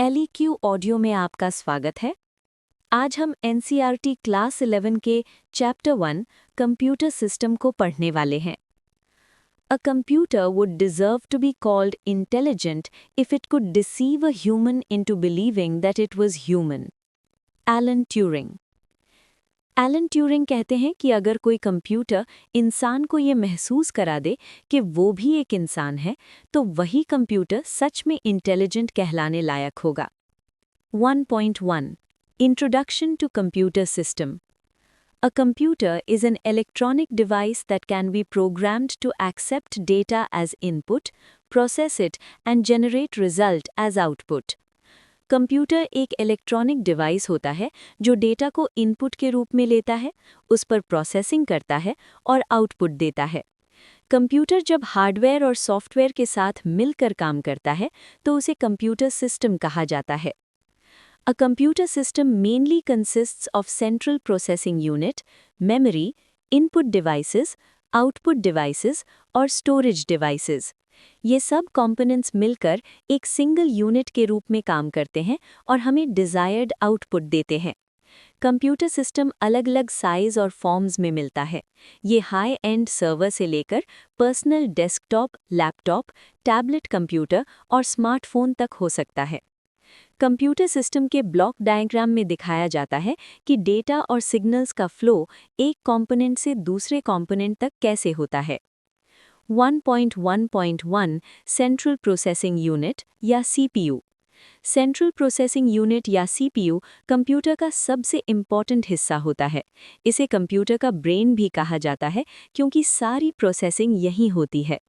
LEQ audio में आपका स्वागत है। आज हम NCERT क्लास 11 के चैप्टर 1 कंप्यूटर सिस्टम को पढ़ने वाले हैं। A computer would deserve to be called intelligent if it could deceive a human into believing that it was human. Alan Turing। Alan Turing कहते हैं कि अगर कोई कंप्यूटर इंसान को ये महसूस करा दे कि वो भी एक इंसान है, तो वही कंप्यूटर सच में इंटेलिजेंट कहलाने लायक होगा। 1.1 Introduction to Computer System. A computer is an electronic device that can be programmed to accept data as input, process it, and generate result as output. Computer एक इलेक्ट्रॉनिक डिवाइस होता है जो data को input के रूप में लेता है, उस पर प्रोसेसिंग करता है और आउटपुट देता है। कंप्यूटर जब हार्डवेयर और सॉफ्टवेयर के साथ मिलकर काम करता है तो उसे कंप्यूटर सिस्टम कहा जाता है। A computer system mainly consists of central processing unit, memory, input devices, output devices और storage devices। ये सब कंपोनेंट्स मिलकर एक सिंगल यूनिट के रूप में काम करते हैं और हमें डिज़ायर्ड आउटपुट देते हैं। कंप्यूटर सिस्टम अलग अलग साइज और फॉर्म्स में मिलता है। ये हाई एंड सर्वर से लेकर personal desktop, laptop, tablet computer और स्मार्टफोन तक हो सकता है। कंप्यूटर सिस्टम के ब्लॉक डायग्राम में दिखाया जाता है कि डेटा और सिग्नल्स का फ्लो एक कंपोनेंट से दूसरे कंपोनेंट तक कैसे होता है। 1.1.1 सेंट्रल प्रोसेसिंग यूनिट या सीपीयू। सेंट्रल प्रोसेसिंग यूनिट या सीपीयू कंप्यूटर का सबसे इम्पॉर्टेंट हिस्सा होता है। इसे कंप्यूटर का ब्रेन भी कहा जाता है क्योंकि सारी प्रोसेसिंग यहीं होती है।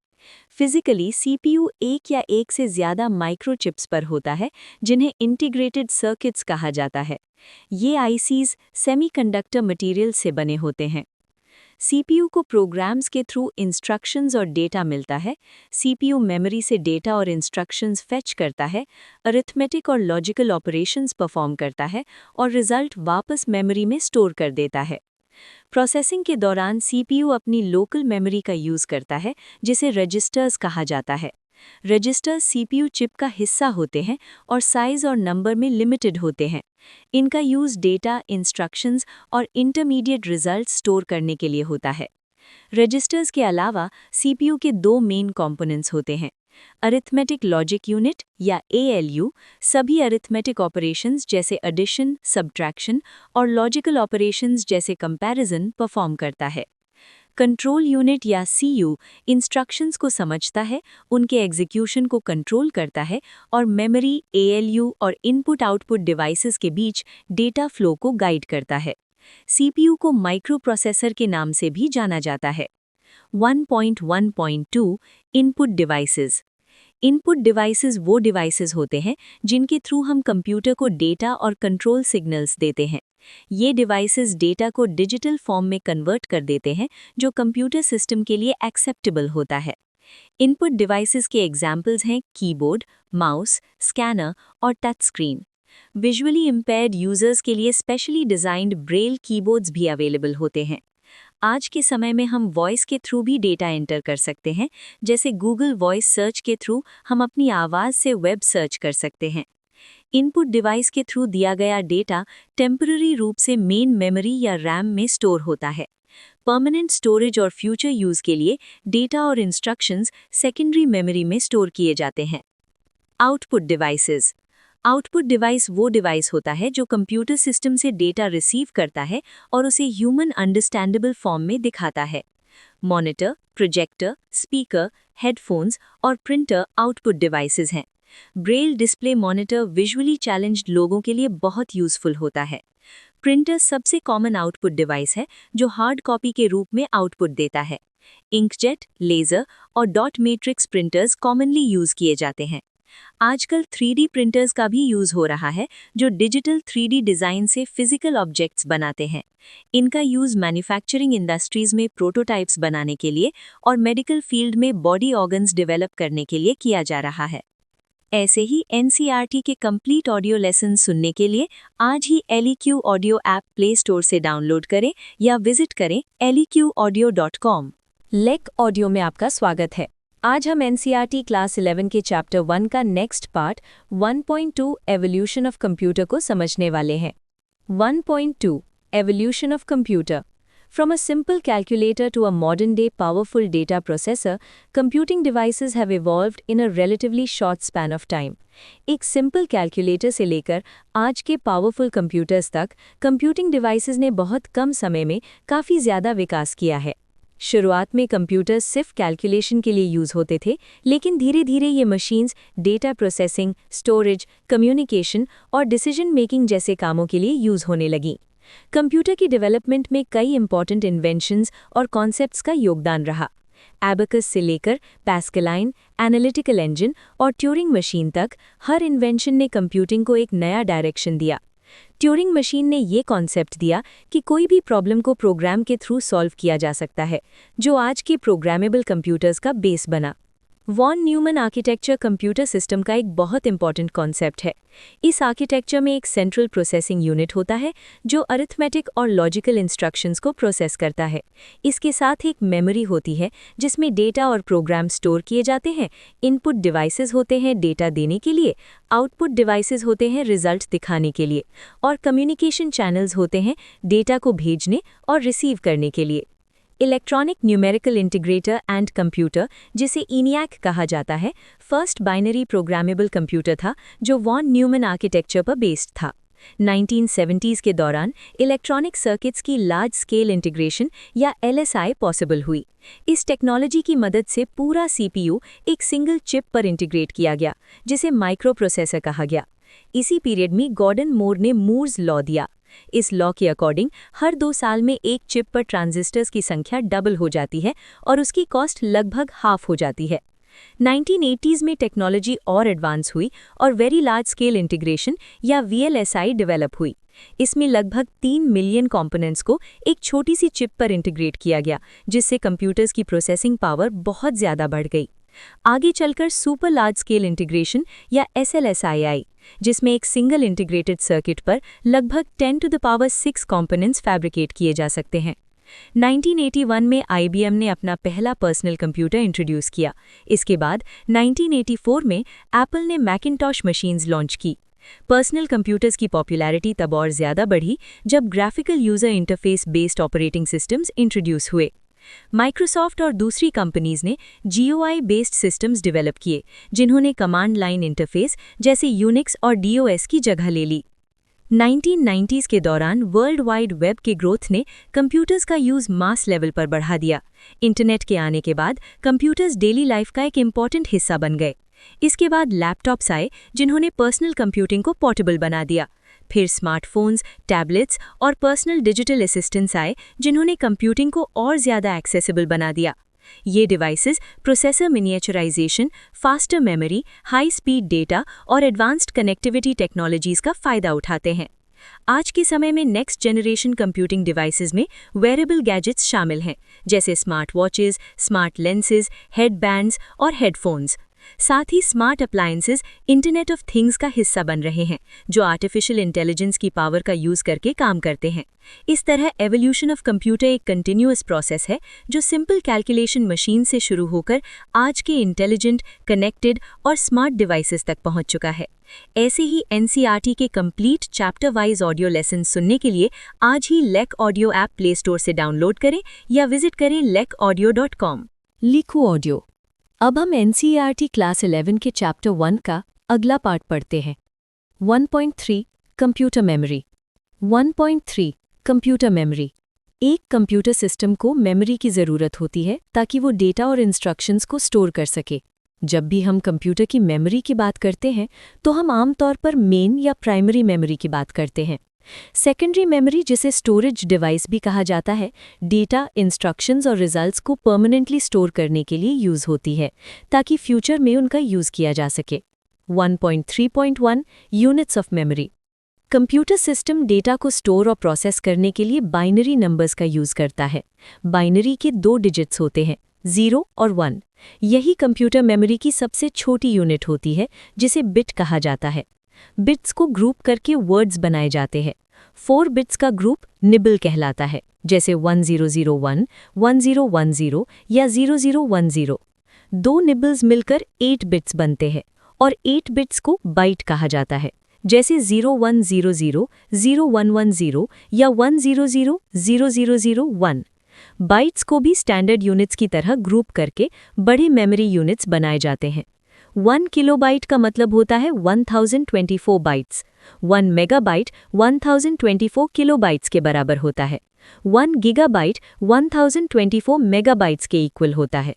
फिजिकली सीपीयू एक या एक से ज़्यादा माइक्रोचिप्स पर होता है जिन्हें इंटीग्रेटेड सर्किट्स कहा जाता है। ये आईसीज सेमीकंडक्टर मटेरियल से बने होते हैं। सीपीयू को प्रोग्राम्स के थ्रू इंस्ट्रक्शंस और डेटा मिलता है। सीपीयू मेमोरी से डेटा और इंस्ट्रक्शंस फेच करता है, अरिथमेटिक और लॉजिकल ऑपरेशंस परफॉर्म करता है और रिजल्ट वापस मेमोरी में स्टोर कर देता है। प्रोसेसिंग के दौरान सीपीयू अपनी लोकल मेमोरी का यूज़ करता है जिसे रजिस्टर्स कहा जाता है। रजिस्टर्स सीपीयू चिप का हिस्सा होते हैं और साइज और नंबर में लिमिटेड होते हैं। इनका यूज़ डेटा, इंस्ट्रक्शंस और इंटरमीडिएट रिजल्ट स्टोर करने के लिए होता है। रजिस्टर्स के अलावा सीपीयू के दो मेन कंपोनेंट्स होते हैं। अरिथमेटिक लॉजिक यूनिट या एएलयू सभी अरिथमेटिक ऑपरेशंस जैसे एडिशन, सब्ट्रैक्शन और लॉजिकल ऑपरेशंस जैसे कंपैरिजन परफॉर्म करता है। कंट्रोल यूनिट या सीयू इंस्ट्रक्शंस को समझता है, उनके एग्जीक्यूशन को कंट्रोल करता है और मेमोरी, एएलयू और इनपुट-आउटपुट डिवाइसेस के बीच डेटा फ्लो को गाइड करता है। सीपीयू को माइक्रोप्रोसेसर के नाम से भी जाना जाता है। 1.1.2 इनपुट डिवाइसेस। इनपुट डिवाइसेस वो डिवाइसेस होते हैं जिनके थ्रू हम कंप्यूटर को डेटा और कंट्रोल सिग्नल्स देते हैं। ये डिवाइसेस डेटा को डिजिटल फॉर्म में कन्वर्ट कर देते हैं जो कंप्यूटर सिस्टम के लिए एक्सेप्टेबल होता है। इनपुट डिवाइसेस के एग्जाम्पल्स हैं कीबोर्ड, माउस, स्कैनर और touch screen. Visually impaired users के लिए स्पेशली डिजाइंड ब्रेल कीबोर्ड्स भी अवेलेबल होते हैं। आज के समय में हम वॉइस के थ्रू भी डेटा एंटर कर सकते हैं, जैसे गूगल वॉइस सर्च के थ्रू हम अपनी आवाज़ से वेब सर्च कर सकते हैं। इनपुट डिवाइस के थ्रू दिया गया डेटा टेम्पररी रूप से मेन मेमोरी या रैम में स्टोर होता है। परमानेंट स्टोरेज और फ्यूचर यूज़ के लिए डेटा और इंस्ट्रक्शंस सेकेंडरी मेमोरी में स्टोर किए जाते हैं। Output devices. आउटपुट डिवाइस वो डिवाइस होता है जो कंप्यूटर सिस्टम से डेटा रिसीव करता है और उसे ह्यूमन अंडरस्टैंडेबल फॉर्म में दिखाता है। मॉनिटर, प्रोजेक्टर, स्पीकर, हेडफोन्स और प्रिंटर आउटपुट डिवाइसेस हैं। Braille display monitor visually challenged लोगों के लिए बहुत यूजफुल होता है। प्रिंटर सबसे कॉमन आउटपुट डिवाइस है जो हार्ड कॉपी के रूप में आउटपुट देता है। इंकजेट, लेज़र और dot matrix printers commonly use किए जाते हैं। आजकल 3D प्रिंटर्स का भी यूज हो रहा है जो डिजिटल 3D डिज़ाइन से फिजिकल ऑब्जेक्ट्स बनाते हैं। इनका यूज मैन्युफैक्चरिंग इंडस्ट्रीज में प्रोटोटाइप्स बनाने के लिए और मेडिकल फील्ड में बॉडी ऑर्गन्स डेवलप करने के लिए किया जा रहा है। ऐसे ही NCERT के कंप्लीट ऑडियो लेसन सुनने के लिए आज ही LEQ audio app play store से डाउनलोड करें या विजिट करें leqaudio.com। लेक ऑडियो में आपका स्वागत है। आज हम एनसीईआरटी क्लास 11 के चैप्टर 1 का next part 1.2 evolution of computer को समझने वाले हैं। 1.2 evolution of computer. From a simple calculator to a modern-day powerful data processor, computing devices have evolved in a relatively short span of time. एक simple calculator से लेकर आज के powerful computers तक, computing devices ने बहुत कम समय में काफ़ी ज़्यादा विकास किया है। शुरुआत में कंप्यूटर्स सिर्फ कैलकुलेशन के लिए यूज़ होते थे, लेकिन धीरे धीरे ये machines data processing, storage, communication और डिसीजन मेकिंग जैसे कामों के लिए यूज़ होने लगीं। कंप्यूटर की डेवलपमेंट में कई इंपॉर्टेंट इन्वेंशंस और कॉन्सेप्ट्स का योगदान रहा। एबेकस से लेकर पैस्कलाइन, एनालिटिकल इंजन और ट्यूरिंग मशीन तक हर इन्वेंशन ने कंप्यूटिंग को एक नया डायरेक्शन दिया। ट्यूरिंग मशीन ने ये कॉन्सेप्ट दिया कि कोई भी प्रॉब्लम को प्रोग्राम के थ्रू सॉल्व किया जा सकता है, जो आज के प्रोग्रामेबल कंप्यूटर्स का बेस बना। Von Neumann architecture computer system का एक बहुत इंपॉर्टेंट कॉन्सेप्ट है। इस आर्किटेक्चर में एक सेंट्रल प्रोसेसिंग यूनिट होता है जो अरिथमेटिक और लॉजिकल इंस्ट्रक्शंस को प्रोसेस करता है। इसके साथ एक मेमोरी होती है जिसमें डेटा और प्रोग्राम स्टोर किए जाते हैं। इनपुट डिवाइसेस होते हैं डेटा देने के लिए, आउटपुट डिवाइसेस होते हैं रिजल्ट दिखाने के लिए, और कम्युनिकेशन चैनल्स होते हैं डेटा को भेजने और रिसीव करने के लिए। Electronic numerical integrator and computer, जिसे ENIAC कहा जाता है, फर्स्ट बाइनरी प्रोग्रामेबल कंप्यूटर था जो वॉन न्यूमन आर्किटेक्चर पर बेस्ड था। 1970s के दौरान इलेक्ट्रॉनिक सर्किट्स की लार्ज स्केल इंटीग्रेशन या LSI पॉसिबल हुई। इस टेक्नोलॉजी की मदद से पूरा CPU एक सिंगल चिप पर इंटीग्रेट किया गया, जिसे माइक्रो प्रोसेसर कहा गया। इसी पीरियड में गॉर्डन मूर ने मूर्स लॉ दिया। इस लॉ के अकॉर्डिंग हर 2 साल में एक चिप पर ट्रांजिस्टर्स की संख्या डबल हो जाती है और उसकी कॉस्ट लगभग हाफ हो जाती है। 1980s में टेक्नोलॉजी और एडवांस हुई और वेरी लार्ज स्केल इंटीग्रेशन या VLSI डेवलप हुई। इसमें लगभग 3 मिलियन कंपोनेंट्स को एक छोटी सी चिप पर इंटीग्रेट किया गया, जिससे कंप्यूटर्स की प्रोसेसिंग पावर बहुत ज़्यादा बढ़ गई। आगे चलकर सुपर लार्ज स्केल इंटीग्रेशन या SLSI आई, जिसमें एक सिंगल इंटीग्रेटेड सर्किट पर लगभग 10⁶ कंपोनेंट्स फैब्रिकेट किए जा सकते हैं। 1981 में IBM ने अपना पहला पर्सनल कंप्यूटर इंट्रोड्यूस किया। इसके बाद 1984 में एप्पल ने मैकिन्टॉश मशीन्स लॉन्च की। पर्सनल कंप्यूटर्स की पॉपुलैरिटी तब और ज़्यादा बढ़ी जब graphical user interface based operating systems introduce हुए। माइक्रोसॉफ्ट और दूसरी कंपनीज ने GUI बेस्ड सिस्टम्स डेवलप किए, जिन्होंने कमांड लाइन इंटरफेस जैसे यूनिक्स और DOS की जगह ले ली। 1990s के दौरान वर्ल्ड वाइड वेब के ग्रोथ ने कंप्यूटर्स का यूज़ मास लेवल पर बढ़ा दिया। इंटरनेट के आने के बाद कंप्यूटर्स डेली लाइफ का एक इम्पॉर्टेंट हिस्सा बन गए। इसके बाद लैपटॉप्स आए, जिन्होंने पर्सनल कंप्यूटिंग को पोर्टेबल बना दिया। फिर स्मार्टफोन्स, टैबलेट्स और पर्सनल डिजिटल असिस्टेंट्स आए, जिन्होंने कंप्यूटिंग को और ज़्यादा एक्सेसिबल बना दिया। ये devices processor miniaturization, faster memory, high speed data और एडवांस्ड कनेक्टिविटी टेक्नोलॉजीज़ का फ़ायदा उठाते हैं। आज के समय में नेक्स्ट जनरेशन कंप्यूटिंग डिवाइसेस में वेरेबल गैजेट्स शामिल हैं, जैसे smart watches, smart lenses, headbands और हेडफोन्स। साथ ही smart appliances internet of things का हिस्सा बन रहे हैं, जो आर्टिफिशियल इंटेलिजेंस की पावर का यूज़ करके काम करते हैं। इस तरह एवोल्यूशन ऑफ कंप्यूटर एक कंटिन्यूअस प्रोसेस है, जो सिंपल कैलकुलेशन मशीन से शुरू होकर आज के इंटेलिजेंट, कनेक्टेड और स्मार्ट डिवाइसेस तक पहुंच चुका है। ऐसे ही NCERT के complete chapter wise audio lesson सुनने के लिए आज ही LecQ audio app play store से डाउनलोड करें या विजिट करें lekaudio.com। लिखो ऑडियो। अब हम NCERT क्लास 11 के चैप्टर 1 का अगला पार्ट पढ़ते हैं। 1.3 कंप्यूटर मेमोरी। 1.3 computer memory. एक कंप्यूटर सिस्टम को मेमोरी की ज़रूरत होती है ताकि वो डेटा और इंस्ट्रक्शंस को स्टोर कर सके। जब भी हम कंप्यूटर की मेमोरी की बात करते हैं तो हम आमतौर पर मेन या प्राइमरी मेमोरी की बात करते हैं। सेकेंडरी मेमोरी, जिसे स्टोरेज डिवाइस भी कहा जाता है, डेटा, इंस्ट्रक्शंस और रिजल्ट्स को परमानेंटली स्टोर करने के लिए यूज़ होती है ताकि फ्यूचर में उनका यूज़ किया जा सके। 1.3.1 units of memory. Computer system data को स्टोर और प्रोसेस करने के लिए बाइनरी नंबर्स का यूज़ करता है। बाइनरी के 2 डिजिट्स होते हैं, 0 और 1। यही कंप्यूटर मेमोरी की सबसे छोटी यूनिट होती है, जिसे बिट कहा जाता है। बिट्स को ग्रुप करके वर्ड्स बनाए जाते हैं। 4 बिट्स का ग्रुप निबल कहलाता है, जैसे 1001, 1010 या 0010। दो निबल्स मिलकर 8 बिट्स बनते हैं और 8 बिट्स को बाइट कहा जाता है, जैसे 0100, 0110 या 100, 0001। बाइट्स को भी स्टैंडर्ड यूनिट्स की तरह ग्रुप करके बड़े मेमोरी यूनिट्स बनाए जाते हैं। 1 किलोबाइट का मतलब होता है 1024 बाइट्स। 1 मेगाबाइट 1024 किलोबाइट्स के बराबर होता है। 1 गीगाबाइट 1024 मेगाबाइट्स के इक्वल होता है।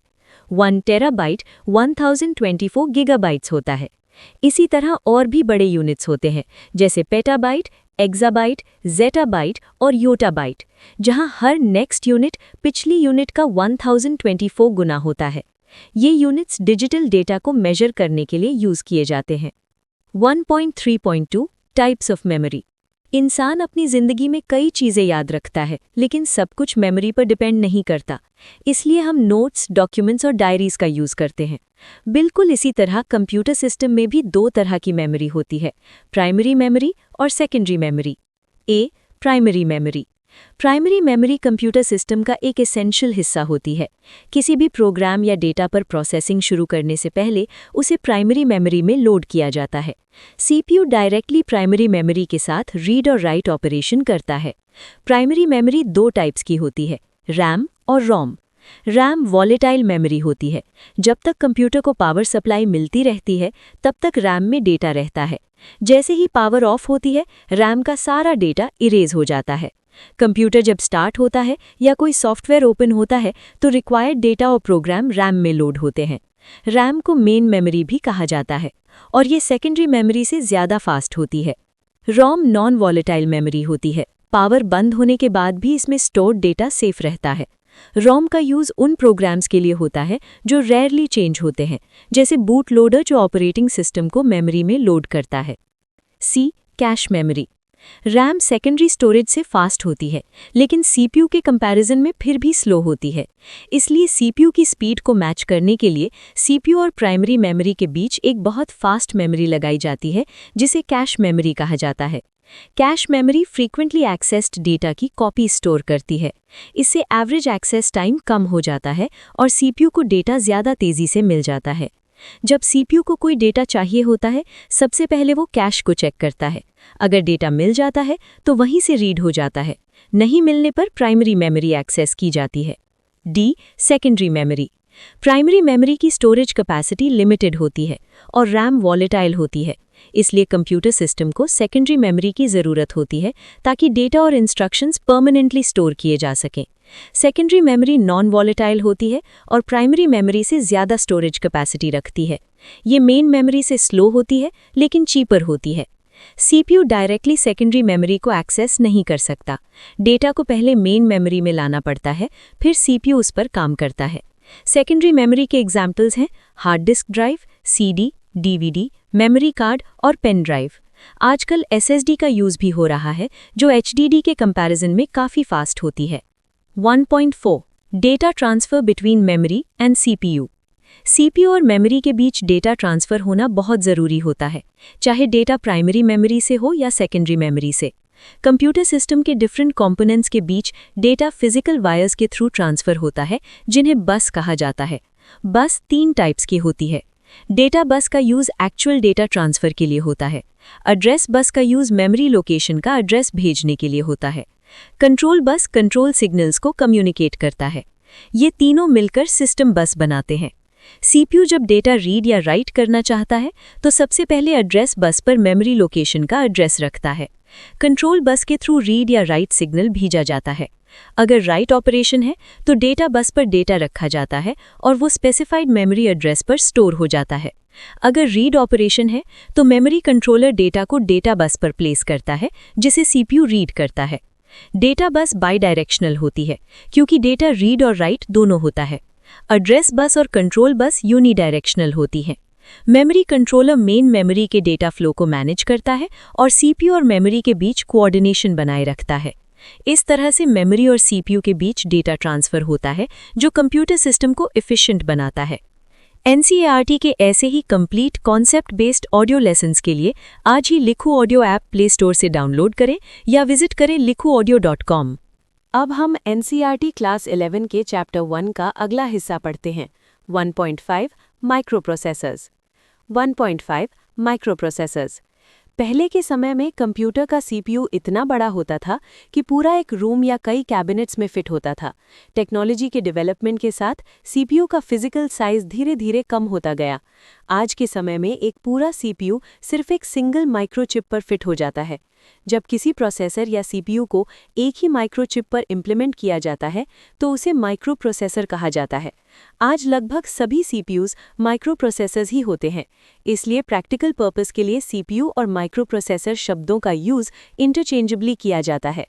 1 टेराबाइट 1024 गीगाबाइट्स होता है। इसी तरह और भी बड़े यूनिट्स होते हैं, जैसे पेटाबाइट, एक्साबाइट, ज़ेटाबाइट और योटाबाइट, जहां हर नेक्स्ट यूनिट पिछली यूनिट का 1024 गुना होता है। ये यूनिट्स डिजिटल डेटा को मेजर करने के लिए यूज़ किए जाते हैं। 1.3.2 टाइप्स ऑफ मेमोरी। इंसान अपनी ज़िंदगी में कई चीज़ें याद रखता है, लेकिन सब कुछ मेमोरी पर डिपेंड नहीं करता। इसलिए हम नोट्स, डॉक्यूमेंट्स और डायरीज़ का यूज़ करते हैं। बिल्कुल इसी तरह कंप्यूटर सिस्टम में भी दो तरह की मेमोरी होती है, प्राइमरी मेमोरी और secondary memory. Primary memory. Primary memory computer system का एक एसेंशियल हिस्सा होती है। किसी भी प्रोग्राम या डेटा पर प्रोसेसिंग शुरू करने से पहले उसे प्राइमरी मेमोरी में लोड किया जाता है। सीपीयू डायरेक्टली प्राइमरी मेमोरी के साथ रीड और राइट ऑपरेशन करता है। प्राइमरी मेमोरी दो टाइप्स की होती है, रैम और रोम। रैम वॉलेटाइल मेमोरी होती है। जब तक कंप्यूटर को पावर सप्लाई मिलती रहती है, तब तक रैम में डेटा रहता है। जैसे ही पावर ऑफ होती है, रैम का सारा डेटा इरेज हो जाता है। कंप्यूटर जब स्टार्ट होता है या कोई सॉफ्टवेयर ओपन होता है, तो रिक्वायर्ड डेटा और प्रोग्राम रैम में लोड होते हैं। रैम को मेन मेमोरी भी कहा जाता है और ये सेकेंडरी मेमोरी से ज़्यादा फास्ट होती है। रोम नॉन वॉलेटाइल मेमोरी होती है। पावर बंद होने के बाद भी इसमें स्टोर्ड डेटा सेफ रहता है। रोम का यूज़ उन प्रोग्राम्स के लिए होता है जो रेयरली चेंज होते हैं, जैसे बूट लोडर जो ऑपरेटिंग सिस्टम को मेमोरी में लोड करता है। Cache memory. RAM secondary storage से फास्ट होती है, लेकिन सीपीयू के कंपैरिजन में फिर भी स्लो होती है। इसलिए सीपीयू की स्पीड को मैच करने के लिए सीपीयू और प्राइमरी मेमोरी के बीच एक बहुत फास्ट मेमोरी लगाई जाती है, जिसे कैश मेमोरी कहा जाता है। Cache memory frequently accessed data की कॉपी स्टोर करती है। इससे एवरेज एक्सेस टाइम कम हो जाता है और सीपीयू को डेटा ज़्यादा तेज़ी से मिल जाता है। जब सीपीयू को कोई डेटा चाहिए होता है, सबसे पहले वो कैश को चेक करता है। अगर डेटा मिल जाता है तो वहीं से रीड हो जाता है, नहीं मिलने पर प्राइमरी मेमोरी एक्सेस की जाती है। Secondary memory. प्राइमरी मेमोरी की स्टोरेज कैपेसिटी लिमिटेड होती है और रैम वॉलेटाइल होती है। इसलिए कंप्यूटर सिस्टम को सेकेंडरी मेमोरी की ज़रूरत होती है ताकि डेटा और इंस्ट्रक्शंस परमानेंटली स्टोर किए जा सकें। सेकेंडरी मेमोरी नॉन वॉलेटाइल होती है और प्राइमरी मेमोरी से ज़्यादा स्टोरेज कैपेसिटी रखती है। ये मेन मेमोरी से स्लो होती है, लेकिन चीपर होती है। सीपीयू डायरेक्टली सेकेंडरी मेमोरी को एक्सेस नहीं कर सकता। डेटा को पहले मेन मेमोरी में लाना पड़ता है, फिर सीपीयू उस पर काम करता है। सेकेंडरी मेमोरी के एग्जाम्पल्स हैं hard disk drive, CD, DVD, memory card और पेन ड्राइव। आजकल एसएसडी का यूज़ भी हो रहा है, जो एचडीडी के कंपैरिजन में काफ़ी फास्ट होती है। 1.4 data transfer between memory and CPU. CPU और मेमोरी के बीच डेटा ट्रांसफ़र होना बहुत ज़रूरी होता है, चाहे डेटा प्राइमरी मेमोरी से हो या सेकेंडरी मेमोरी से। कंप्यूटर सिस्टम के डिफरेंट कंपोनेंट्स के बीच डेटा फिजिकल वायर्स के थ्रू ट्रांसफ़र होता है, जिन्हें बस कहा जाता है। बस 3 टाइप्स की होती है। डेटा बस का यूज़ एक्चुअल डेटा ट्रांसफ़र के लिए होता है। एड्रेस बस का यूज़ मेमोरी लोकेशन का एड्रेस भेजने के लिए होता है। कंट्रोल बस कंट्रोल सिग्नल्स को कम्युनिकेट करता है। ये तीनों मिलकर सिस्टम बस बनाते हैं। सीपीयू जब डेटा रीड या राइट करना चाहता है, तो सबसे पहले एड्रेस बस पर मेमोरी लोकेशन का एड्रेस रखता है। कंट्रोल बस के थ्रू रीड या राइट सिग्नल भेजा जाता है। अगर राइट ऑपरेशन है, तो डेटा बस पर डेटा रखा जाता है और वो स्पेसिफाइड मेमोरी एड्रेस पर स्टोर हो जाता है। अगर रीड ऑपरेशन है, तो मेमोरी कंट्रोलर डेटा को डेटा बस पर प्लेस करता है, जिसे सीपीयू रीड करता है। डेटा बस बाई डायरेक्शनल होती है, क्योंकि डेटा रीड और राइट दोनों होता है। एड्रेस बस और कंट्रोल बस यूनिडायरेक्शनल होती है। मेमोरी कंट्रोलर मेन मेमोरी के डेटा फ्लो को मैनेज करता है और सीपीयू और मेमोरी के बीच कोऑर्डिनेशन बनाए रखता है। इस तरह से मेमोरी और सीपीयू के बीच डेटा ट्रांसफ़र होता है, जो कंप्यूटर सिस्टम को एफिशिएंट बनाता है। एनसीईआरटी के ऐसे ही complete concept based audio lessons के लिए आज ही लिखो ऑडियो ऐप प्ले स्टोर से डाउनलोड करें या विजिट करें likhuaudio.com। अब हम एनसीईआरटी क्लास 11 के चैप्टर 1 का अगला हिस्सा पढ़ते हैं, 1.5 माइक्रोप्रोसेसर्स। 1.5 माइक्रोप्रोसेसर्स। पहले के समय में कंप्यूटर का सीपीयू इतना बड़ा होता था कि पूरा एक रूम या कई कैबिनेट्स में फिट होता था। टेक्नोलॉजी के डेवलपमेंट के साथ सीपीयू का फिजिकल साइज धीरे धीरे कम होता गया। आज के समय में एक पूरा सीपीयू सिर्फ एक सिंगल माइक्रोचिप पर फिट हो जाता है। जब किसी प्रोसेसर या सीपीयू को एक ही माइक्रोचिप पर इम्प्लीमेंट किया जाता है तो उसे माइक्रोप्रोसेसर कहा जाता है। आज लगभग सभी सीपीयूज माइक्रोप्रोसेसर्स ही होते हैं, इसलिए प्रैक्टिकल पर्पस के लिए सीपीयू और माइक्रोप्रोसेसर शब्दों का यूज इंटरचेंजेबली किया जाता है।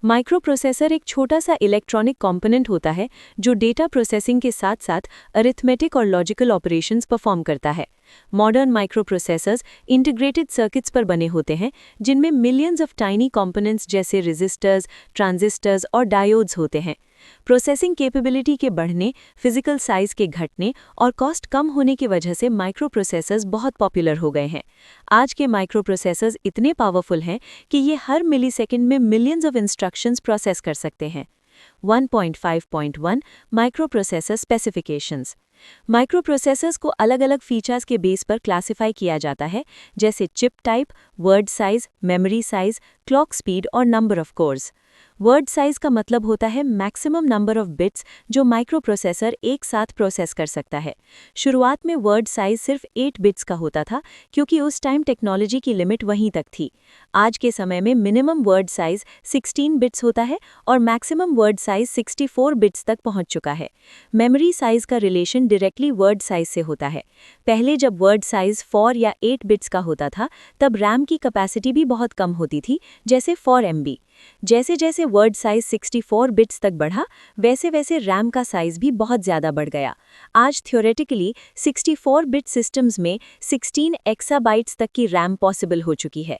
माइक्रोप्रोसेसर एक छोटा सा इलेक्ट्रॉनिक कंपोनेंट होता है जो डेटा प्रोसेसिंग के साथ साथ अरिथमेटिक और लॉजिकल ऑपरेशंस परफॉर्म करता है। मॉडर्न माइक्रोप्रोसेसर्स इंटीग्रेटेड सर्किट्स पर बने होते हैं जिनमें मिलियंस ऑफ टाइनी कंपोनेंट्स जैसे रेजिस्टर्स, ट्रांजिस्टर्स और डायोड्स होते हैं। प्रोसेसिंग कैपेबिलिटी के बढ़ने, फिजिकल साइज के घटने और कॉस्ट कम होने की वजह से माइक्रोप्रोसेसर्स बहुत पॉपुलर हो गए हैं। आज के माइक्रोप्रोसेसर्स इतने पावरफुल हैं कि ये हर मिलीसेकंड में मिलियंस ऑफ इंस्ट्रक्शंस प्रोसेस कर सकते हैं। 1.5.1 माइक्रोप्रोसेसर स्पेसिफिकेशंस। माइक्रोप्रोसेसर्स को अलग अलग फीचर्स के बेस पर क्लासिफाई किया जाता है, जैसे chip type, word size, memory size, clock speed और number of cores. Word size का मतलब होता है मैक्सिमम नंबर ऑफ बिट्स जो माइक्रोप्रोसेसर एक साथ प्रोसेस कर सकता है। शुरुआत में वर्ड साइज सिर्फ 8 बिट्स का होता था क्योंकि उस टाइम टेक्नोलॉजी की लिमिट वहीं तक थी। आज के समय में मिनिमम वर्ड साइज 16 बिट्स होता है और मैक्सिमम वर्ड साइज 64 बिट्स तक पहुंच चुका है। मेमोरी साइज का रिलेशन डायरेक्टली वर्ड साइज से होता है। पहले जब वर्ड साइज 4 या 8 बिट्स का होता था तब रैम की कैपेसिटी भी बहुत कम होती थी, जैसे 4 MB। जैसे जैसे वर्ड साइज 64 बिट्स तक बढ़ा, वैसे वैसे रैम का साइज भी बहुत ज़्यादा बढ़ गया। आज थ्योरेटिकली 64 बिट सिस्टम्स में 16 एक्साबाइट्स तक की रैम पॉसिबल हो चुकी है।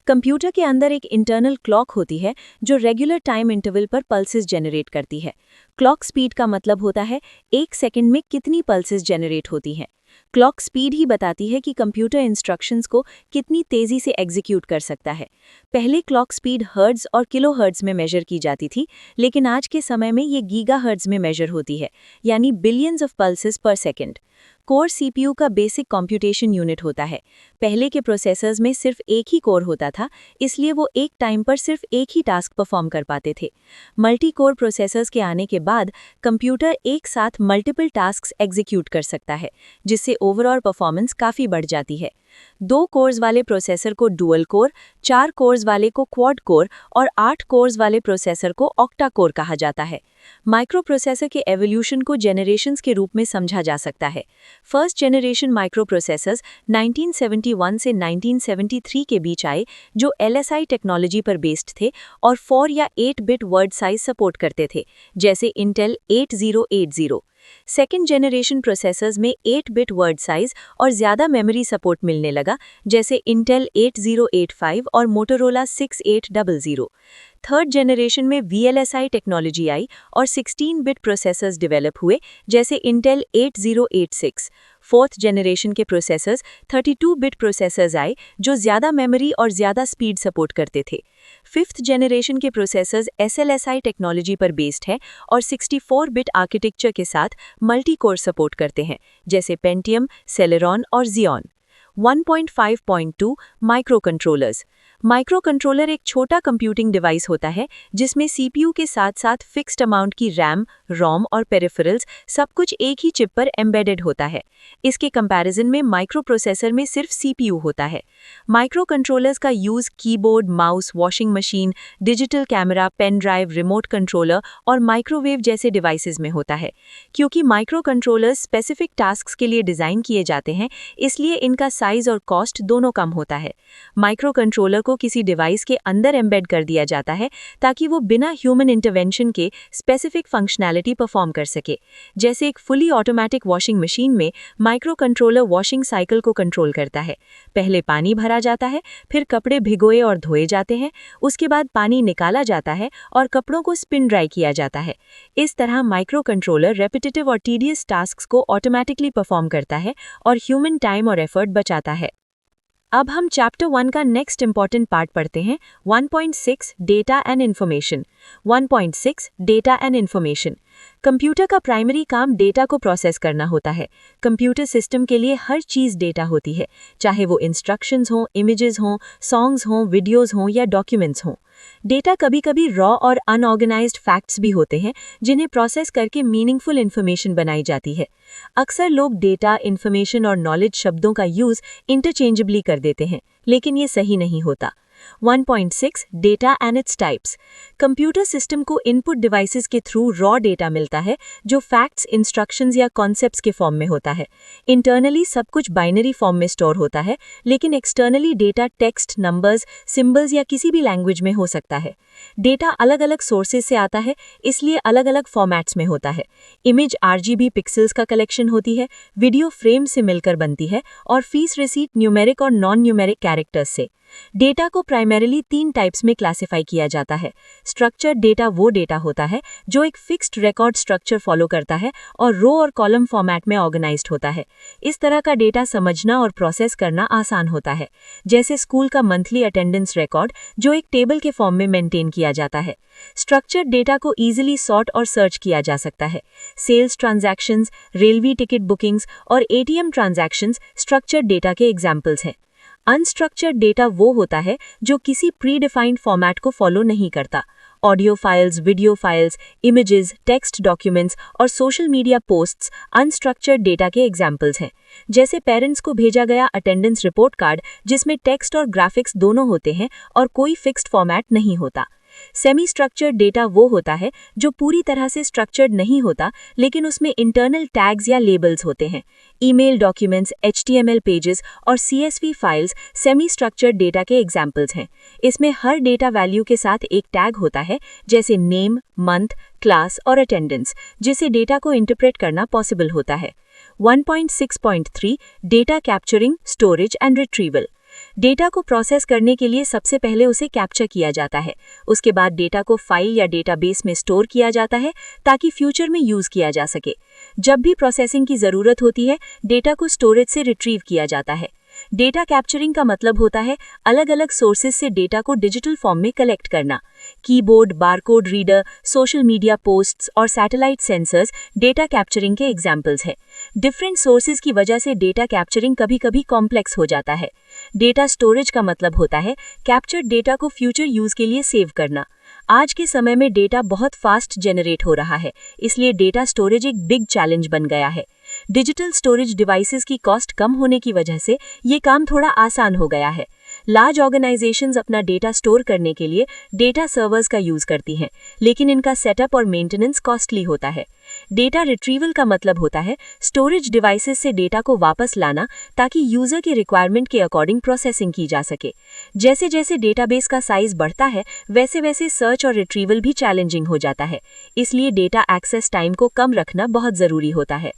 कंप्यूटर के अंदर एक इंटरनल क्लॉक होती है जो रेगुलर टाइम इंटरवल पर पल्सेस जनरेट करती है। क्लॉक स्पीड का मतलब होता है एक सेकंड में कितनी पल्सेस जनरेट होती हैं। क्लॉक स्पीड ही बताती है कि कंप्यूटर इंस्ट्रक्शंस को कितनी तेज़ी से एग्जीक्यूट कर सकता है। पहले क्लॉक स्पीड हर्ट्ज और किलोहर्ट्ज में मेजर की जाती थी, लेकिन आज के समय में ये गीगाहर्ट्ज में मेजर होती है, यानी बिलियंस ऑफ पल्सेस पर सेकंड। कोर सीपीयू का बेसिक कंप्यूटेशन यूनिट होता है। पहले के प्रोसेसर्स में सिर्फ एक ही कोर होता था, इसलिए वो एक टाइम पर सिर्फ एक ही टास्क परफॉर्म कर पाते थे। मल्टी कोर प्रोसेसर्स के आने के बाद कंप्यूटर एक साथ मल्टीपल टास्क्स एग्जीक्यूट कर सकता है, जिससे ओवरऑल परफॉर्मेंस काफ़ी बढ़ जाती है। 2 कोर्स वाले प्रोसेसर को डुअल कोर, 4 कोर्स वाले को क्वाड कोर और 8 कोर्स वाले प्रोसेसर को ऑक्टा कोर कहा जाता है। माइक्रोप्रोसेसर के एवोल्यूशन को जेनरेशंस के रूप में समझा जा सकता है। फर्स्ट जनरेशन माइक्रोप्रोसेसर्स 1971 से 1973 के बीच आए, जो LSI टेक्नोलॉजी पर बेस्ड थे और 4 या 8 बिट वर्ड साइज सपोर्ट करते थे, जैसे इंटेल 8080। सेकेंड जनरेशन प्रोसेसर्स में 8 बिट वर्ड साइज और ज़्यादा मेमोरी सपोर्ट मिलने लगा, जैसे इंटेल 8085 और मोटोरोला 6800। थर्ड जनरेशन में VLSI टेक्नोलॉजी आई और 16 बिट प्रोसेसर्स डेवलप हुए, जैसे इंटेल 8086। फोर्थ जनरेशन के प्रोसेसर्स 32 बिट प्रोसेसर्स आए जो ज़्यादा मेमोरी और ज़्यादा स्पीड सपोर्ट करते थे। फिफ्थ जनरेशन के प्रोसेसर्स SLSI टेक्नोलॉजी पर बेस्ड है और 64 बिट आर्किटेक्चर के साथ मल्टी कोर सपोर्ट करते हैं, जैसे पेंटियम, सेलेरॉन और Xeon. 1.5.2 microcontrollers. Microcontroller एक छोटा कंप्यूटिंग डिवाइस होता है जिसमें सीपीयू के साथ साथ फिक्स्ड अमाउंट की रैम, रोम और पेरिफेरल्स सब कुछ एक ही चिप पर एम्बेडेड होता है। इसके कंपैरिजन में माइक्रो प्रोसेसर में सिर्फ सीपीयू होता है। माइक्रो कंट्रोलर्स का use keyboard, mouse, washing machine, digital camera, pen drive, remote controller और माइक्रोवेव जैसे डिवाइसेस में होता है। क्योंकि माइक्रो कंट्रोलर्स स्पेसिफिक टास्क्स के लिए डिज़ाइन किए जाते हैं, इसलिए इनका साइज और कॉस्ट दोनों कम होता है। माइक्रो कंट्रोलर को किसी डिवाइस के अंदर एम्बेड कर दिया जाता है ताकि वो बिना ह्यूमन इंटरवेंशन के स्पेसिफिक फंक्शनैलिटी परफॉर्म कर सके। जैसे एक फुली ऑटोमेटिक वॉशिंग मशीन में माइक्रो कंट्रोलर वॉशिंग साइकिल को कंट्रोल करता है। पहले पानी भरा जाता है, फिर कपड़े भिगोए और धोए जाते हैं, उसके बाद पानी निकाला जाता है और कपड़ों को स्पिन ड्राई किया जाता है। इस तरह माइक्रो कंट्रोलर रेपिटेटिव और टीडियस टास्क्स को ऑटोमेटिकली परफॉर्म करता है और ह्यूमन टाइम और एफर्ट बचाता है। अब हम चैप्टर 1 का नेक्स्ट इंपॉर्टेंट पार्ट पढ़ते हैं 1.6 data and information. 1.6 data and information. Computer का प्राइमरी काम डेटा को प्रोसेस करना होता है। कंप्यूटर सिस्टम के लिए हर चीज़ डेटा होती है, चाहे वो इंस्ट्रक्शंस हों, इमेजेस हों, सॉन्ग्स हों, वीडियोस हों या डॉक्यूमेंट्स हों। डेटा कभी कभी रॉ और अनऑर्गेनाइज्ड फैक्ट्स भी होते हैं जिन्हें प्रोसेस करके मीनिंगफुल इन्फॉर्मेशन बनाई जाती है। अक्सर लोग डेटा, इन्फॉर्मेशन और नॉलेज शब्दों का यूज़ इंटरचेंजेबली कर देते हैं, लेकिन ये सही नहीं होता। 1.6 data and its types. Computer system को इनपुट डिवाइसेस के थ्रू रॉ डेटा मिलता है जो फैक्ट्स, इंस्ट्रक्शंस या कॉन्सेप्ट्स के फॉर्म में होता है। इंटरनली सब कुछ बाइनरी फॉर्म में स्टोर होता है, लेकिन externally data text, numbers, symbols या किसी भी लैंग्वेज में हो सकता है। डेटा अलग अलग सोर्सेज से आता है, इसलिए अलग अलग फॉर्मेट्स में होता है। इमेज RGB पिक्सेल्स का कलेक्शन होती है, वीडियो फ्रेम से मिलकर बनती है और फीस रिसीट न्यूमेरिक और नॉन न्यूमेरिक कैरेक्टर्स से। डेटा को प्राइमरीली 3 टाइप्स में क्लासिफाई किया जाता है। स्ट्रक्चर्ड डेटा वो डेटा होता है जो एक फिक्स्ड रिकॉर्ड स्ट्रक्चर फॉलो करता है और रो और कॉलम फॉर्मेट में ऑर्गेनाइज्ड होता है। इस तरह का डेटा समझना और प्रोसेस करना आसान होता है, जैसे स्कूल का मंथली अटेंडेंस रिकॉर्ड जो एक टेबल के फॉर्म में मेंटेन किया जाता है। स्ट्रक्चर्ड डेटा को ईजिली सॉर्ट और सर्च किया जा सकता है। Sales transactions, railway ticket bookings और ATM ट्रांजैक्शंस स्ट्रक्चर्ड डेटा के एग्जाम्पल्स हैं। अनस्ट्रक्चर्ड डेटा वो होता है जो किसी प्री डिफाइंड फॉर्मेट को फॉलो नहीं करता। Audio files, video files, images, text documents और social media posts unstructured data के एग्जाम्पल्स हैं। जैसे पेरेंट्स को भेजा गया अटेंडेंस रिपोर्ट कार्ड जिसमें टेक्स्ट और ग्राफिक्स दोनों होते हैं और कोई फिक्स्ड फॉर्मेट नहीं होता। सेमी स्ट्रक्चर्ड डेटा वो होता है जो पूरी तरह से स्ट्रक्चर्ड नहीं होता, लेकिन उसमें इंटरनल टैग्स या लेबल्स होते हैं। ईमेल डॉक्यूमेंट्स, HTML पेजेस और CSV files semi structured data के एग्जाम्पल्स हैं। इसमें हर डेटा वैल्यू के साथ एक टैग होता है, जैसे नेम, मंथ, क्लास और अटेंडेंस, जिसे डेटा को इंटरप्रेट करना पॉसिबल होता है। 1.6.3 data capturing, storage and retrieval. Data को प्रोसेस करने के लिए सबसे पहले उसे कैप्चर किया जाता है। उसके बाद डेटा को फाइल या डेटाबेस में स्टोर किया जाता है ताकि फ्यूचर में यूज किया जा सके। जब भी प्रोसेसिंग की ज़रूरत होती है, डेटा को स्टोरेज से रिट्रीव किया जाता है। डेटा कैप्चरिंग का मतलब होता है अलग अलग सोर्सेज से डेटा को डिजिटल फॉर्म में कलेक्ट करना। Keyboard, barcode reader, social media posts और सैटेलाइट सेंसर्स डेटा कैप्चरिंग के एग्जाम्पल्स हैं। डिफरेंट सोर्सेज की वजह से डेटा कैप्चरिंग कभी कभी कॉम्प्लेक्स हो जाता है। डेटा स्टोरेज का मतलब होता है कैप्चर्ड डेटा को फ्यूचर यूज के लिए सेव करना। आज के समय में डेटा बहुत फास्ट जनरेट हो रहा है, इसलिए डेटा स्टोरेज एक बिग चैलेंज बन गया है। डिजिटल स्टोरेज डिवाइसेस की कॉस्ट कम होने की वजह से ये काम थोड़ा आसान हो गया है। लार्ज ऑर्गेनाइजेशंस अपना डेटा स्टोर करने के लिए डेटा सर्वर्स का यूज करती हैं, लेकिन इनका सेटअप और मेंटेनेंस कॉस्टली होता है। डेटा रिट्रीवल का मतलब होता है स्टोरेज डिवाइसेस से डेटा को वापस लाना ताकि यूजर के रिक्वायरमेंट के अकॉर्डिंग प्रोसेसिंग की जा सके। जैसे जैसे डेटाबेस का साइज बढ़ता है, वैसे वैसे सर्च और रिट्रीवल भी चैलेंजिंग हो जाता है, इसलिए डेटा एक्सेस टाइम को कम रखना बहुत ज़रूरी होता है।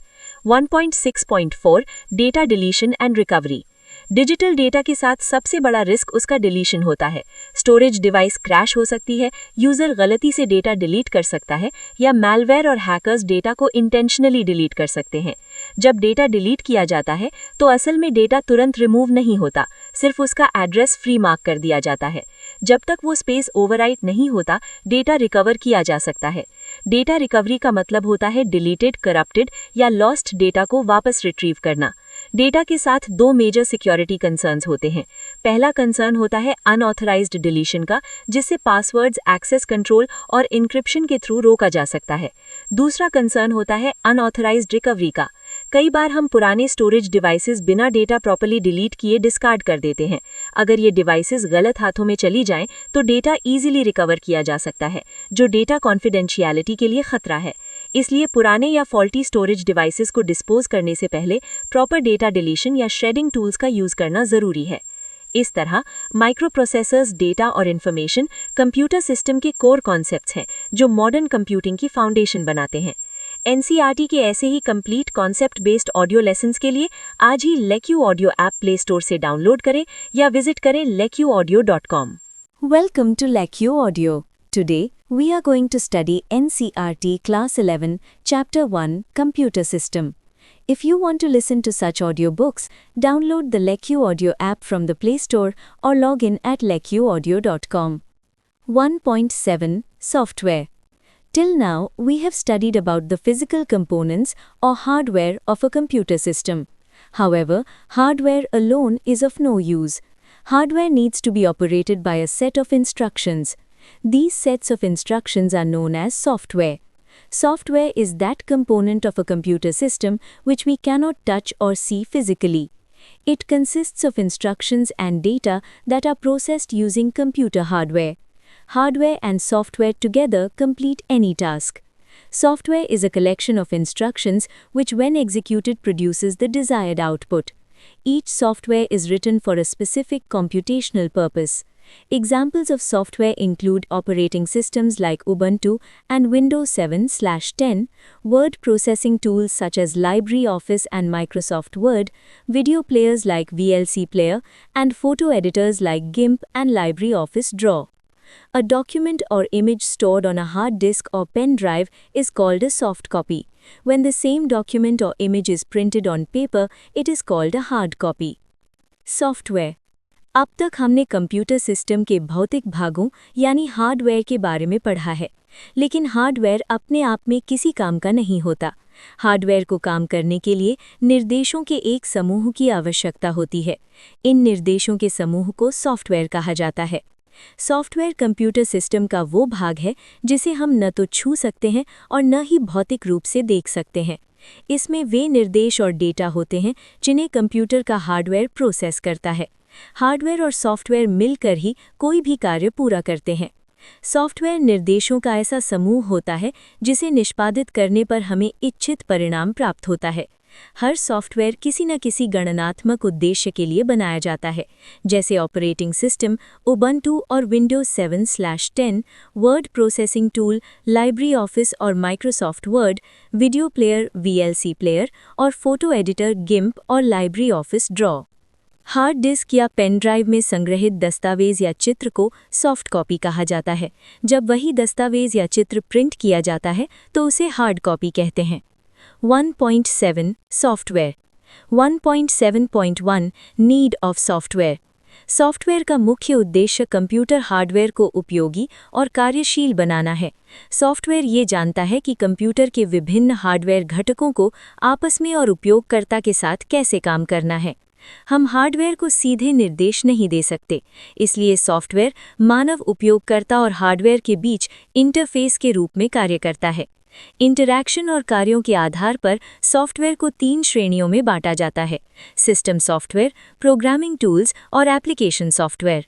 1.6.4 data deletion and recovery. Digital data के साथ सबसे बड़ा रिस्क उसका डिलीशन होता है। स्टोरेज डिवाइस क्रैश हो सकती है, यूजर गलती से डेटा डिलीट कर सकता है या मैलवेयर और हैकर्स डेटा को इंटेंशनली डिलीट कर सकते हैं। जब डेटा डिलीट किया जाता है तो असल में डेटा तुरंत रिमूव नहीं होता, सिर्फ उसका एड्रेस फ्री मार्क कर दिया जाता है। जब तक वो स्पेस ओवरराइट नहीं होता, डेटा रिकवर किया जा सकता है। डेटा रिकवरी का मतलब होता है डिलीटेड, करप्टेड या लॉस्ट डेटा को वापस रिट्रीव करना। डेटा के साथ 2 मेजर सिक्योरिटी कंसर्न्स होते हैं। पहला कंसर्न होता है अनऑथराइज्ड डिलीशन का, जिससे पासवर्ड्स, एक्सेस कंट्रोल और इंक्रिप्शन के थ्रू रोका जा सकता है। दूसरा कंसर्न होता है अनऑथराइज्ड रिकवरी का। कई बार हम पुराने स्टोरेज डिवाइसेस बिना डेटा प्रॉपर्ली डिलीट किए डिस्कार्ड कर देते हैं। अगर ये डिवाइसेस गलत हाथों में चली जाएं, तो डेटा इजीली रिकवर किया जा सकता है, जो डेटा कॉन्फिडेंशियलिटी के लिए खतरा है। इसलिए पुराने या फॉल्टी स्टोरेज डिवाइसेस को डिस्पोज करने से पहले प्रॉपर डेटा डिलीशन या श्रेडिंग टूल्स का यूज करना जरूरी है। इस तरह माइक्रोप्रोसेसर्स, डेटा और इन्फॉर्मेशन कंप्यूटर सिस्टम के कोर कॉन्सेप्ट्स हैं, जो मॉडर्न कंप्यूटिंग की फाउंडेशन बनाते हैं। NCERT के ऐसे ही complete concept based audio lessons के लिए आज ही LecQ audio app play store से डाउनलोड करें या विजिट करें lekyuaudio.com। Welcome to Lekyuu Audio. Today, we are going to study NCERT Class 11, Chapter 1, Computer System. If you want to listen to such audiobooks, download the LecQ Audio app from the Play Store or log in at lecqaudio.com. 1.7 Software. Till now, we have studied about the physical components or hardware of a computer system. However, hardware alone is of no use. Hardware needs to be operated by a set of instructions. These sets of instructions are known as software. Software is that component of a computer system which we cannot touch or see physically. It consists of instructions and data that are processed using computer hardware. Hardware and software together complete any task. Software is a collection of instructions which, when executed, produces the desired output. Each software is written for a specific computational purpose. Examples of software include operating systems like Ubuntu and Windows 7/10, word processing tools such as LibreOffice and Microsoft Word, video players like VLC Player, and photo editors like GIMP and LibreOffice Draw. A document or image stored on a hard disk or pen drive is called a soft copy. When the same document or image is printed on paper, it is called a hard copy. Software. अब तक हमने computer system के भौतिक भागों यानी hardware के बारे में पढ़ा है, लेकिन हार्डवेयर अपने आप में किसी काम का नहीं होता। हार्डवेयर को काम करने के लिए निर्देशों के एक समूह की आवश्यकता होती है। इन निर्देशों के समूह को सॉफ्टवेयर कहा जाता है। सॉफ्टवेयर कंप्यूटर सिस्टम का वो भाग है जिसे हम न तो छू सकते हैं और न ही भौतिक रूप से देख सकते हैं। इसमें वे निर्देश और डेटा होते हैं जिन्हें कंप्यूटर का हार्डवेयर प्रोसेस करता है। हार्डवेयर और सॉफ्टवेयर मिलकर ही कोई भी कार्य पूरा करते हैं। सॉफ्टवेयर निर्देशों का ऐसा समूह होता है जिसे निष्पादित करने पर हमें इच्छित परिणाम प्राप्त होता है। हर सॉफ्टवेयर किसी न किसी गणनात्मक उद्देश्य के लिए बनाया जाता है, जैसे ऑपरेटिंग सिस्टम, उबंटू और विंडोज 7/10, वर्ड प्रोसेसिंग टूल, लाइब्रेऑफिस और Microsoft word, video player VLC player और फोटो एडिटर GIMP और लाइब्रेऑफिस ड्रॉ। हार्ड डिस्क या पेन ड्राइव में संग्रहित दस्तावेज या चित्र को सॉफ्ट कॉपी कहा जाता है। जब वही दस्तावेज या चित्र प्रिंट किया जाता है तो उसे हार्ड कॉपी कहते हैं। 1.7 software. 1.7.1 need of software. Software का मुख्य उद्देश्य कंप्यूटर हार्डवेयर को उपयोगी और कार्यशील बनाना है। सॉफ्टवेयर ये जानता है कि कंप्यूटर के विभिन्न हार्डवेयर घटकों को आपस में और उपयोगकर्ता के साथ कैसे काम करना है। हम हार्डवेयर को सीधे निर्देश नहीं दे सकते, इसलिए सॉफ्टवेयर मानव उपयोगकर्ता और हार्डवेयर के बीच इंटरफेस के रूप में कार्य करता है। इंटरैक्शन और कार्यों के आधार पर सॉफ्टवेयर को 3 श्रेणियों में बांटा जाता है: सिस्टम सॉफ्टवेयर, प्रोग्रामिंग टूल्स और application software.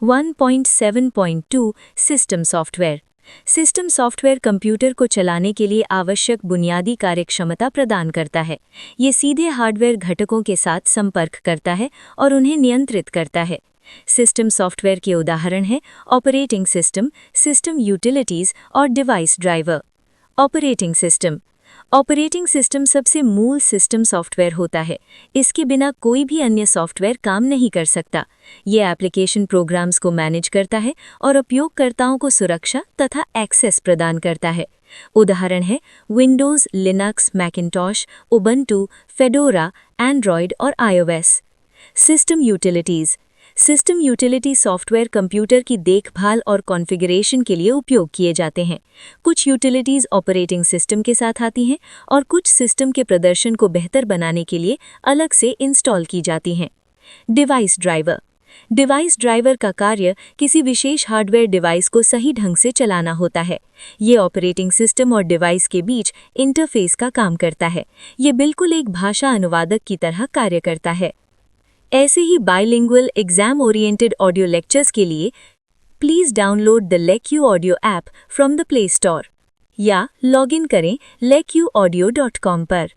1.7.2 system software. System software computer को चलाने के लिए आवश्यक बुनियादी कार्यक्षमता प्रदान करता है। ये सीधे हार्डवेयर घटकों के साथ संपर्क करता है और उन्हें नियंत्रित करता है। सिस्टम सॉफ्टवेयर के उदाहरण हैं ऑपरेटिंग सिस्टम, सिस्टम यूटिलिटीज और device driver. Operating system. Operating system सबसे मूल सिस्टम सॉफ्टवेयर होता है। इसके बिना कोई भी अन्य सॉफ्टवेयर काम नहीं कर सकता। ये एप्लीकेशन प्रोग्राम्स को मैनेज करता है और उपयोगकर्ताओं को सुरक्षा तथा एक्सेस प्रदान करता है। उदाहरण है Windows, Linux, Macintosh, Ubuntu, Fedora, Android और iOS। System utilities. System utility software computer की देखभाल और कॉन्फ़िगरेशन के लिए उपयोग किए जाते हैं। कुछ यूटिलिटीज़ ऑपरेटिंग सिस्टम के साथ आती हैं और कुछ सिस्टम के प्रदर्शन को बेहतर बनाने के लिए अलग से इंस्टॉल की जाती हैं। Device driver. डिवाइस ड्राइवर का कार्य किसी विशेष हार्डवेयर डिवाइस को सही ढंग से चलाना होता है। ये ऑपरेटिंग सिस्टम और डिवाइस के बीच इंटरफेस का काम करता है। ये बिल्कुल एक भाषा अनुवादक की तरह कार्य करता है। ऐसे ही bilingual exam oriented audio lectures के लिए please download the LecQ audio app from the play store या लॉगिन करें lecqaudio.com पर।